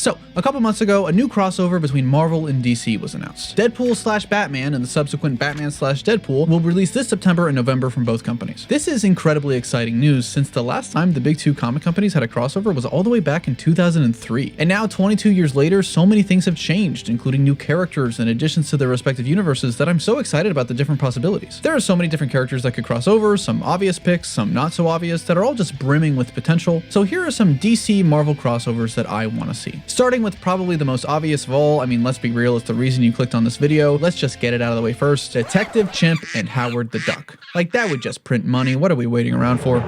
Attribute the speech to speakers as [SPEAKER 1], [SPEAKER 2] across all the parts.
[SPEAKER 1] So, a couple months ago, a new crossover between Marvel and DC was announced. Deadpool/Batman and the subsequent Batman/Deadpool will release this September and November from both companies. This is incredibly exciting news since the last time the big two comic companies had a crossover was all the way back in 2003. And now 22 years later, so many things have changed, including new characters and additions to their respective universes, that I'm so excited about the different possibilities. There are so many different characters that could cross over, some obvious picks, some not so obvious, that are all just brimming with potential. So here are some DC Marvel crossovers that I want to see. Starting with probably the most obvious of all, I mean, let's be real, it's the reason you clicked on this video. Let's just get it out of the way first. Detective Chimp and Howard the Duck. Like, that would just print money. What are we waiting around for?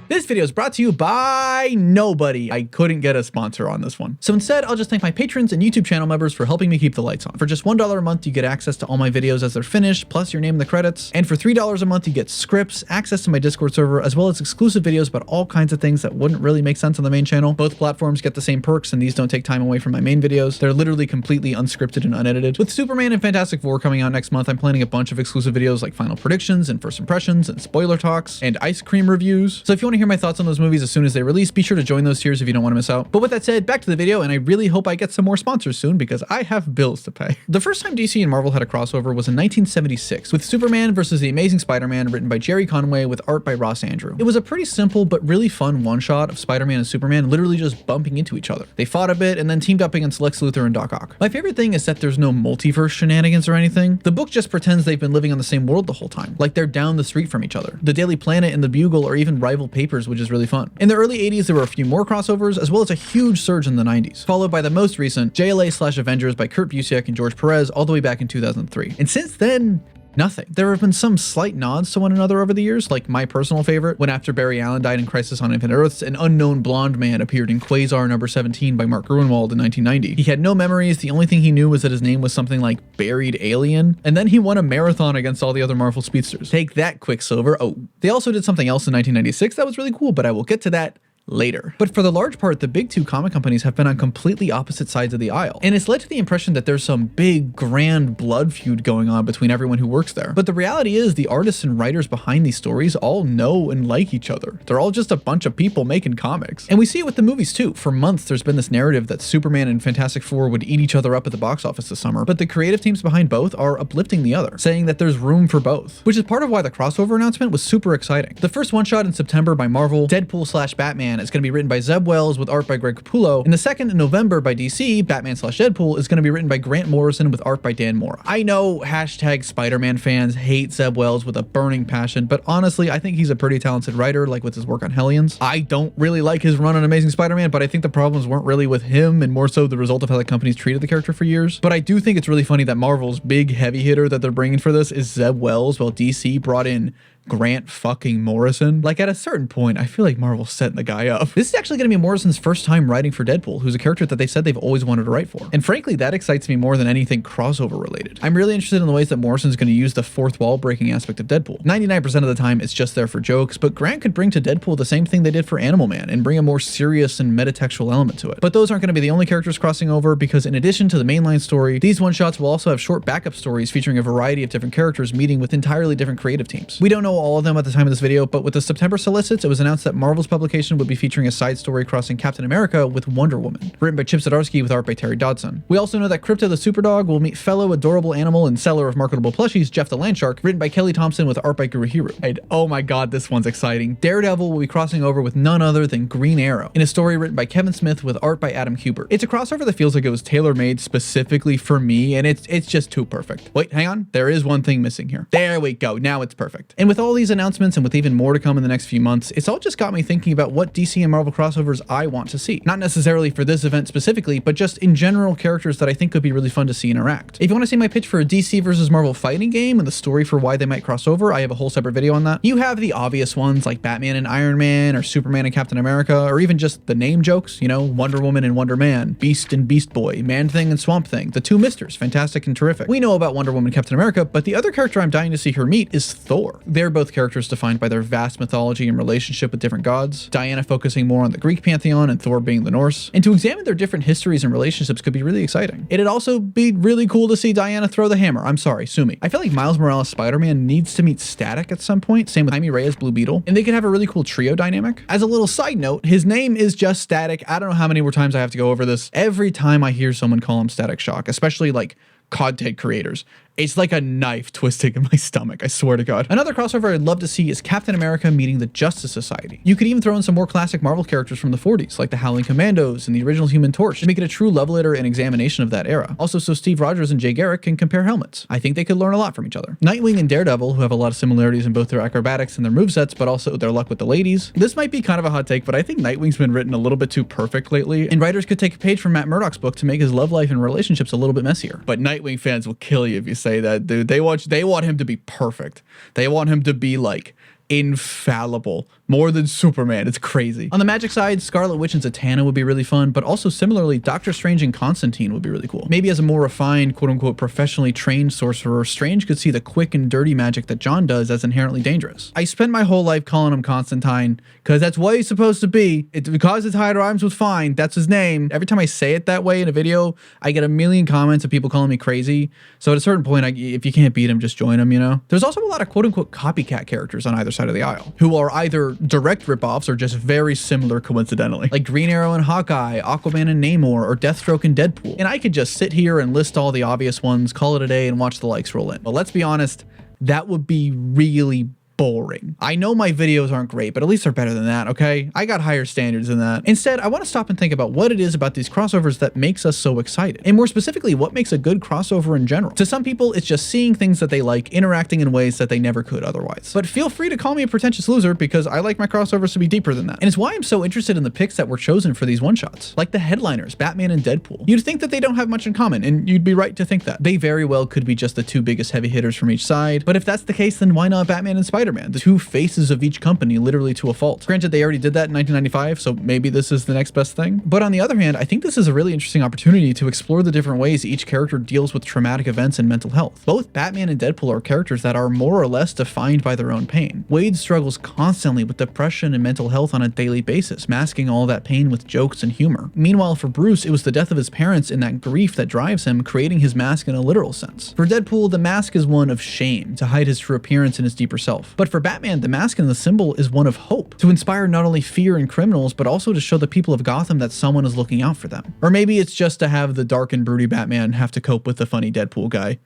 [SPEAKER 1] This video is brought to you by nobody. I couldn't get a sponsor on this one. So instead, I'll just thank my patrons and YouTube channel members for helping me keep the lights on. For just $1 a month, you get access to all my videos as they're finished, plus your name in the credits. And for $3 a month, you get scripts, access to my Discord server, as well as exclusive videos about all kinds of things that wouldn't really make sense on the main channel. Both platforms get the same perks, and these don't take time away from my main videos. They're literally completely unscripted and unedited. With Superman and Fantastic Four coming out next month, I'm planning a bunch of exclusive videos like final predictions and first impressions and spoiler talks and ice cream reviews. So if you want to hear my thoughts on those movies as soon as they release, be sure to join those tiers if you don't want to miss out. But with that said, back to the video, and I really hope I get some more sponsors soon because I have bills to pay. The first time DC and Marvel had a crossover was in 1976 with Superman vs. The Amazing Spider-Man, written by Jerry Conway with art by Ross Andrew. It was a pretty simple but really fun one-shot of Spider-Man and Superman literally just bumping into each other. They fought a bit and then teamed up against Lex Luthor and Doc Ock. My favorite thing is that there's no multiverse shenanigans or anything. The book just pretends they've been living on the same world the whole time, like they're down the street from each other. The Daily Planet and the Bugle are even rival papers, which is really fun. In the early 80s, there were a few more crossovers, as well as a huge surge in the 90s, followed by the most recent JLA/Avengers by Kurt Busiek and George Perez all the way back in 2003. And since then, nothing. There have been some slight nods to one another over the years, like my personal favorite, when after Barry Allen died in Crisis on Infinite Earths, an unknown blonde man appeared in Quasar number 17 by Mark Gruenwald in 1990. He had no memories, the only thing he knew was that his name was something like Buried Alien, and then he won a marathon against all the other Marvel speedsters. Take that, Quicksilver. Oh, they also did something else in 1996 that was really cool, but I will get to that later. But for the large part, the big two comic companies have been on completely opposite sides of the aisle, and it's led to the impression that there's some big grand blood feud going on between everyone who works there. But the reality is the artists and writers behind these stories all know and like each other. They're all just a bunch of people making comics. And we see it with the movies too. For months there's been this narrative that Superman and Fantastic Four would eat each other up at the box office this summer, but the creative teams behind both are uplifting the other, saying that there's room for both, which is part of why the crossover announcement was super exciting. The first one shot in September by Marvel, Deadpool/Batman, is going to be written by Zeb Wells with art by Greg Capullo, and the second in November by DC, Batman/Deadpool, is going to be written by Grant Morrison with art by Dan Mora. I know hashtag Spider-Man fans hate Zeb Wells with a burning passion, but honestly, I think he's a pretty talented writer, like with his work on Hellions. I don't really like his run on Amazing Spider-Man, but I think the problems weren't really with him and more so the result of how the company's treated the character for years. But I do think it's really funny that Marvel's big heavy hitter that they're bringing for this is Zeb Wells, while DC brought in Grant fucking Morrison. Like, at a certain point, I feel like Marvel's setting the guy up. This is actually going to be Morrison's first time writing for Deadpool, who's a character that they said they've always wanted to write for. And frankly, that excites me more than anything crossover related. I'm really interested in the ways that Morrison's going to use the fourth wall breaking aspect of Deadpool. 99% of the time, it's just there for jokes, but Grant could bring to Deadpool the same thing they did for Animal Man and bring a more serious and metatextual element to it. But those aren't going to be the only characters crossing over, because in addition to the mainline story, these one-shots will also have short backup stories featuring a variety of different characters meeting with entirely different creative teams. We don't know all of them at the time of this video, but with the September solicits, it was announced that Marvel's publication would be featuring a side story crossing Captain America with Wonder Woman, written by Chip Zdarsky with art by Terry Dodson. We also know that Crypto the Superdog will meet fellow adorable animal and seller of marketable plushies, Jeff the Landshark, written by Kelly Thompson with art by Guru Hiru. And oh my god, this one's exciting. Daredevil will be crossing over with none other than Green Arrow, in a story written by Kevin Smith with art by Adam Kubert. It's a crossover that feels like it was tailor-made specifically for me, and it's just too perfect. Wait, hang on, there is one thing missing here. There we go, now it's perfect. And with all these announcements and with even more to come in the next few months, it's all just got me thinking about what DC and Marvel crossovers I want to see. Not necessarily for this event specifically, but just in general characters that I think could be really fun to see interact. If you want to see my pitch for a DC versus Marvel fighting game and the story for why they might cross over, I have a whole separate video on that. You have the obvious ones like Batman and Iron Man, or Superman and Captain America, or even just the name jokes, you know, Wonder Woman and Wonder Man, Beast and Beast Boy, Man-Thing and Swamp Thing, the two Misters, Fantastic and Terrific. We know about Wonder Woman and Captain America, but the other character I'm dying to see her meet is Thor. They're both characters defined by their vast mythology and relationship with different gods, Diana focusing more on the Greek pantheon and Thor being the Norse, and to examine their different histories and relationships could be really exciting. It'd also be really cool to see Diana throw the hammer. I'm sorry, sue me. I feel like Miles Morales' Spider-Man needs to meet Static at some point, same with Jaime Reyes' Blue Beetle, and they could have a really cool trio dynamic. As a little side note, his name is just Static. I don't know how many more times I have to go over this. Every time I hear someone call him Static Shock, especially like content creators, it's like a knife twisting in my stomach, I swear to God. Another crossover I'd love to see is Captain America meeting the Justice Society. You could even throw in some more classic Marvel characters from the 40s, like the Howling Commandos and the original Human Torch, to make it a true love letter and examination of that era. Also, so Steve Rogers and Jay Garrick can compare helmets. I think they could learn a lot from each other. Nightwing and Daredevil, who have a lot of similarities in both their acrobatics and their movesets, but also their luck with the ladies. This might be kind of a hot take, but I think Nightwing's been written a little bit too perfect lately, and writers could take a page from Matt Murdock's book to make his love life and relationships a little bit messier. But Nightwing fans will kill you if you say that, dude. They want him to be perfect. They want him to be like infallible, more than Superman. It's crazy. On the magic side, Scarlet Witch and Zatanna would be really fun, but also similarly, Doctor Strange and Constantine would be really cool. Maybe as a more refined, quote-unquote, professionally trained sorcerer, Strange could see the quick and dirty magic that John does as inherently dangerous. I spent my whole life calling him Constantine, because that's what he's supposed to be. It's because his title rhymes with fine, that's his name. Every time I say it that way in a video, I get a million comments of people calling me crazy. So at a certain point, if you can't beat him, just join him, you know? There's also a lot of quote-unquote copycat characters on either side of the aisle, who are either direct ripoffs or just very similar coincidentally, like Green Arrow and Hawkeye, Aquaman and Namor, or Deathstroke and Deadpool. And I could just sit here and list all the obvious ones, call it a day, and watch the likes roll in. But let's be honest, that would be really boring. I know my videos aren't great, but at least they're better than that, okay? I got higher standards than that. Instead, I want to stop and think about what it is about these crossovers that makes us so excited, and more specifically, what makes a good crossover in general. To some people, it's just seeing things that they like, interacting in ways that they never could otherwise. But feel free to call me a pretentious loser, because I like my crossovers to be deeper than that. And it's why I'm so interested in the picks that were chosen for these one-shots. Like the headliners, Batman and Deadpool. You'd think that they don't have much in common, and you'd be right to think that. They very well could be just the two biggest heavy hitters from each side, but if that's the case, then why not Batman and Spider-Man, the two faces of each company, literally to a fault. Granted, they already did that in 1995, so maybe this is the next best thing. But on the other hand, I think this is a really interesting opportunity to explore the different ways each character deals with traumatic events and mental health. Both Batman and Deadpool are characters that are more or less defined by their own pain. Wade struggles constantly with depression and mental health on a daily basis, masking all that pain with jokes and humor. Meanwhile, for Bruce, it was the death of his parents and that grief that drives him, creating his mask in a literal sense. For Deadpool, the mask is one of shame, to hide his true appearance and his deeper self. But for Batman, the mask and the symbol is one of hope, to inspire not only fear in criminals, but also to show the people of Gotham that someone is looking out for them. Or maybe it's just to have the dark and broody Batman have to cope with the funny Deadpool guy.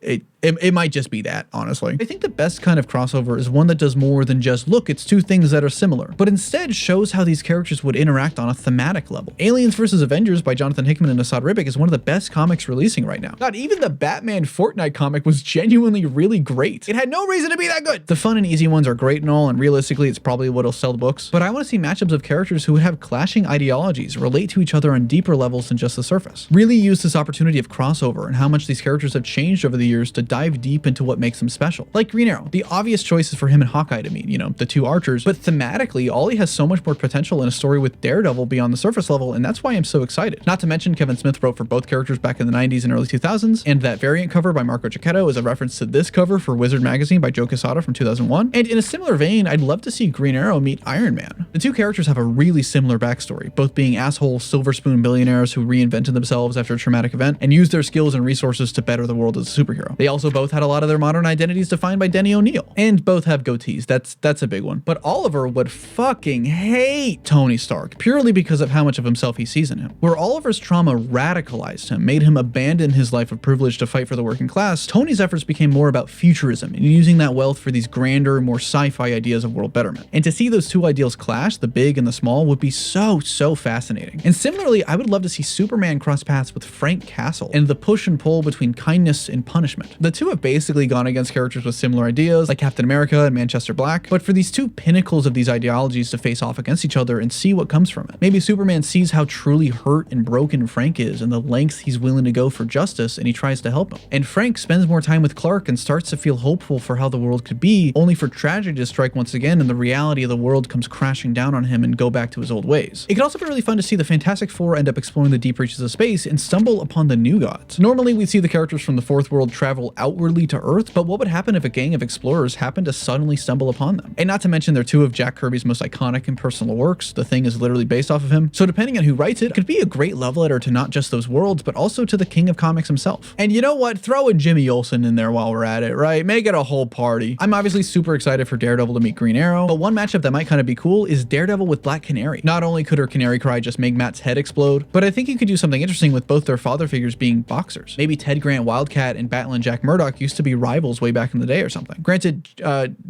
[SPEAKER 1] It might just be that, honestly. I think the best kind of crossover is one that does more than just, look, it's two things that are similar, but instead shows how these characters would interact on a thematic level. Aliens vs. Avengers by Jonathan Hickman and Asad Ribic is one of the best comics releasing right now. God, even the Batman Fortnite comic was genuinely really great. It had no reason to be that good. The fun and easy ones are great and all, and realistically, it's probably what'll sell the books, but I want to see matchups of characters who would have clashing ideologies, relate to each other on deeper levels than just the surface. Really use this opportunity of crossover and how much these characters have changed over the years to dive deep into what makes him special. Like Green Arrow, the obvious choice is for him and Hawkeye to meet, you know, the two archers, but thematically, Ollie has so much more potential in a story with Daredevil beyond the surface level, and that's why I'm so excited. Not to mention, Kevin Smith wrote for both characters back in the 90s and early 2000s, and that variant cover by Marco Giacchetto is a reference to this cover for Wizard magazine by Joe Quesada from 2001. And in a similar vein, I'd love to see Green Arrow meet Iron Man. The two characters have a really similar backstory, both being asshole silver spoon billionaires who reinvented themselves after a traumatic event and used their skills and resources to better the world as a superhero. They also both had a lot of their modern identities defined by Denny O'Neil, and both have goatees. That's a big one. But Oliver would fucking hate Tony Stark purely because of how much of himself he sees in him. Where Oliver's trauma radicalized him, made him abandon his life of privilege to fight for the working class, Tony's efforts became more about futurism and using that wealth for these grander, more sci-fi ideas of world betterment. And to see those two ideals clash, the big and the small, would be so fascinating. And similarly, I would love to see Superman cross paths with Frank Castle and the push and pull between kindness and punishment. The two have basically gone against characters with similar ideas like Captain America and Manchester Black, but for these two pinnacles of these ideologies to face off against each other and see what comes from it. Maybe Superman sees how truly hurt and broken Frank is and the lengths he's willing to go for justice, and he tries to help him. And Frank spends more time with Clark and starts to feel hopeful for how the world could be, only for tragedy to strike once again and the reality of the world comes crashing down on him and go back to his old ways. It could also be really fun to see the Fantastic Four end up exploring the deep reaches of space and stumble upon the new gods. Normally we'd see the characters from the Fourth World travel outwardly to Earth, but what would happen if a gang of explorers happened to suddenly stumble upon them? And not to mention they're two of Jack Kirby's most iconic and personal works. The Thing is literally based off of him. So depending on who writes it, could be a great love letter to not just those worlds, but also to the king of comics himself. And you know what? Throw a Jimmy Olsen in there while we're at it, right? Make it a whole party. I'm obviously super excited for Daredevil to meet Green Arrow, but one matchup that might kind of be cool is Daredevil with Black Canary. Not only could her canary cry just make Matt's head explode, but I think you could do something interesting with both their father figures being boxers. Maybe Ted Grant Wildcat and Battling Jack Murdoch used to be rivals way back in the day or something. Granted,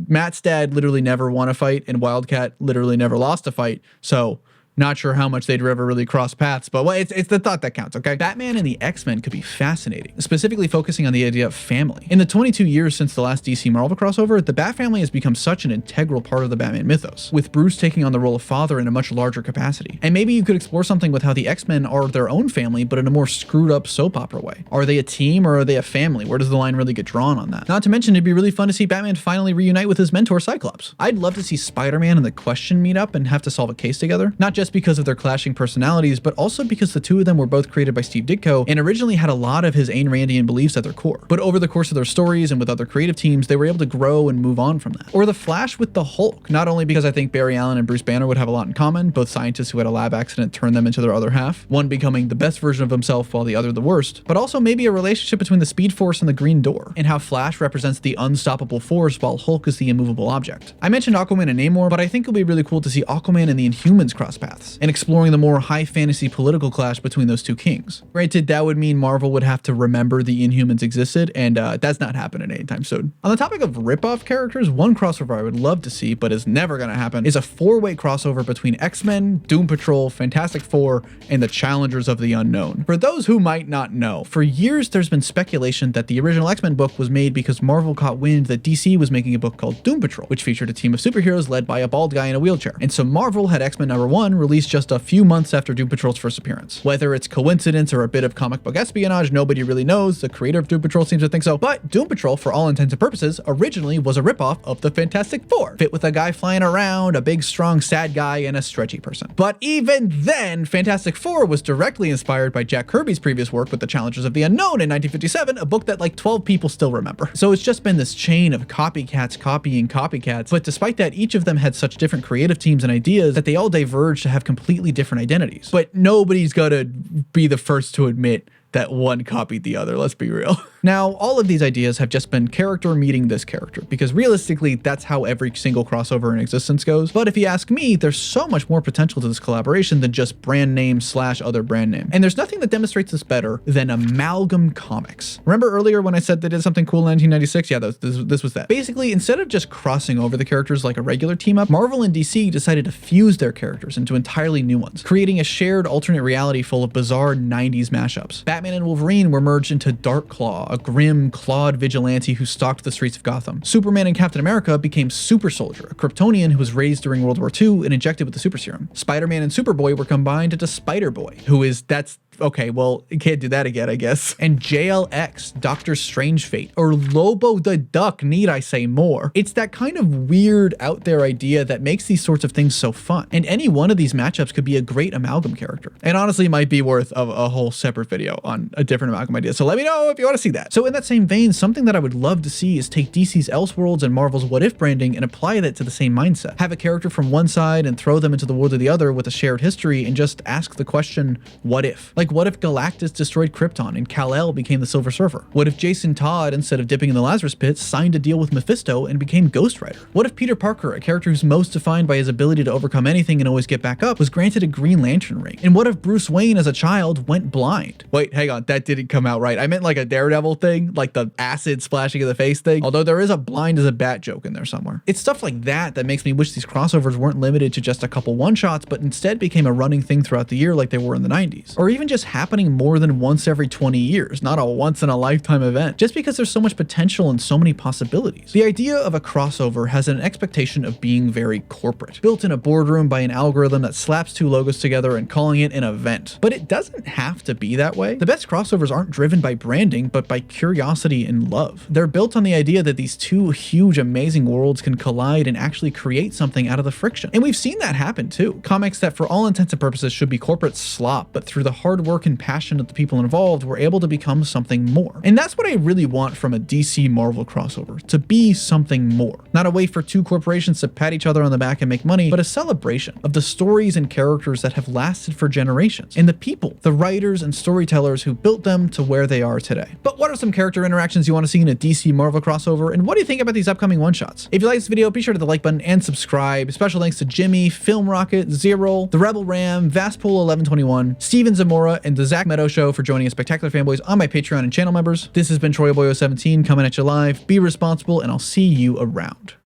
[SPEAKER 1] Matt's dad literally never won a fight and Wildcat literally never lost a fight, so not sure how much they'd ever really cross paths, but it's the thought that counts, okay? Batman and the X-Men could be fascinating, specifically focusing on the idea of family. In the 22 years since the last DC Marvel crossover, the Bat family has become such an integral part of the Batman mythos, with Bruce taking on the role of father in a much larger capacity. And maybe you could explore something with how the X-Men are their own family, but in a more screwed up soap opera way. Are they a team or are they a family? Where does the line really get drawn on that? Not to mention, it'd be really fun to see Batman finally reunite with his mentor Cyclops. I'd love to see Spider-Man and the Question meet up and have to solve a case together, not just because of their clashing personalities, but also because the two of them were both created by Steve Ditko and originally had a lot of his Ayn Randian beliefs at their core. But over the course of their stories and with other creative teams, they were able to grow and move on from that. Or the Flash with the Hulk, not only because I think Barry Allen and Bruce Banner would have a lot in common, both scientists who had a lab accident turned them into their other half, one becoming the best version of himself while the other the worst, but also maybe a relationship between the Speed Force and the Green Door, and how Flash represents the unstoppable force while Hulk is the immovable object. I mentioned Aquaman and Namor, but I think it'll be really cool to see Aquaman and the Inhumans cross paths, and exploring the more high fantasy political clash between those two kings. Granted, that would mean Marvel would have to remember the Inhumans existed, and that's not happening anytime soon. On the topic of rip-off characters, one crossover I would love to see, but is never gonna happen, is a four-way crossover between X-Men, Doom Patrol, Fantastic Four, and the Challengers of the Unknown. For those who might not know, for years there's been speculation that the original X-Men book was made because Marvel caught wind that DC was making a book called Doom Patrol, which featured a team of superheroes led by a bald guy in a wheelchair. And so Marvel had X-Men #1 released just a few months after Doom Patrol's first appearance. Whether it's coincidence or a bit of comic book espionage, nobody really knows. The creator of Doom Patrol seems to think so. But Doom Patrol, for all intents and purposes, originally was a ripoff of the Fantastic Four, fit with a guy flying around, a big, strong, sad guy, and a stretchy person. But even then, Fantastic Four was directly inspired by Jack Kirby's previous work with the Challengers of the Unknown in 1957, a book that like 12 people still remember. So it's just been this chain of copycats copying copycats, but despite that, each of them had such different creative teams and ideas that they all diverged to have completely different identities. But nobody's gonna be the first to admit that one copied the other, let's be real. Now, all of these ideas have just been character meeting this character, because realistically, that's how every single crossover in existence goes. But if you ask me, there's so much more potential to this collaboration than just brand name / other brand name. And there's nothing that demonstrates this better than Amalgam Comics. Remember earlier when I said they did something cool in 1996? Yeah, this was that. Basically, instead of just crossing over the characters like a regular team up, Marvel and DC decided to fuse their characters into entirely new ones, creating a shared alternate reality full of bizarre 90s mashups. Batman and Wolverine were merged into Darkclaw, a grim, clawed vigilante who stalked the streets of Gotham. Superman and Captain America became Super Soldier, a Kryptonian who was raised during World War II and injected with the super serum. Spider-Man and Superboy were combined into Spider-Boy, okay, well, you can't do that again, I guess. And JLX, Doctor Strange Fate, or Lobo the Duck, need I say more? It's that kind of weird out there idea that makes these sorts of things so fun. And any one of these matchups could be a great Amalgam character. And honestly, it might be worth a whole separate video on a different Amalgam idea. So let me know if you want to see that. So in that same vein, something that I would love to see is take DC's Elseworlds and Marvel's What If branding and apply that to the same mindset. Have a character from one side and throw them into the world of the other with a shared history and just ask the question, what if? Like, what if Galactus destroyed Krypton and Kal-El became the Silver Surfer? What if Jason Todd, instead of dipping in the Lazarus Pit, signed a deal with Mephisto and became Ghost Rider? What if Peter Parker, a character who's most defined by his ability to overcome anything and always get back up, was granted a Green Lantern ring? And what if Bruce Wayne as a child went blind? Wait, hang on, that didn't come out right. I meant like a Daredevil thing, like the acid splashing in the face thing, although there is a blind as a bat joke in there somewhere. It's stuff like that that makes me wish these crossovers weren't limited to just a couple one-shots, but instead became a running thing throughout the year like they were in the 90s. Or even just happening more than once every 20 years, not a once-in-a-lifetime event, just because there's so much potential and so many possibilities. The idea of a crossover has an expectation of being very corporate, built in a boardroom by an algorithm that slaps two logos together and calling it an event. But it doesn't have to be that way. The best crossovers aren't driven by branding, but by curiosity and love. They're built on the idea that these two huge, amazing worlds can collide and actually create something out of the friction. And we've seen that happen too. Comics that for all intents and purposes should be corporate slop, but through the hard hard work and passion of the people involved were able to become something more. And that's what I really want from a DC Marvel crossover, to be something more. Not a way for two corporations to pat each other on the back and make money, but a celebration of the stories and characters that have lasted for generations, and the people, the writers and storytellers who built them to where they are today. But what are some character interactions you want to see in a DC Marvel crossover, and what do you think about these upcoming one-shots? If you like this video, be sure to hit the like button and subscribe. Special thanks to Jimmy, Film Rocket, Zero, The Rebel Ram, Vastpool1121, Steven Zamora, and The Zach Meadow Show for joining us Spectacular Fanboys on my Patreon and channel members. This has been TroyBoy017 coming at you live. Be responsible, and I'll see you around.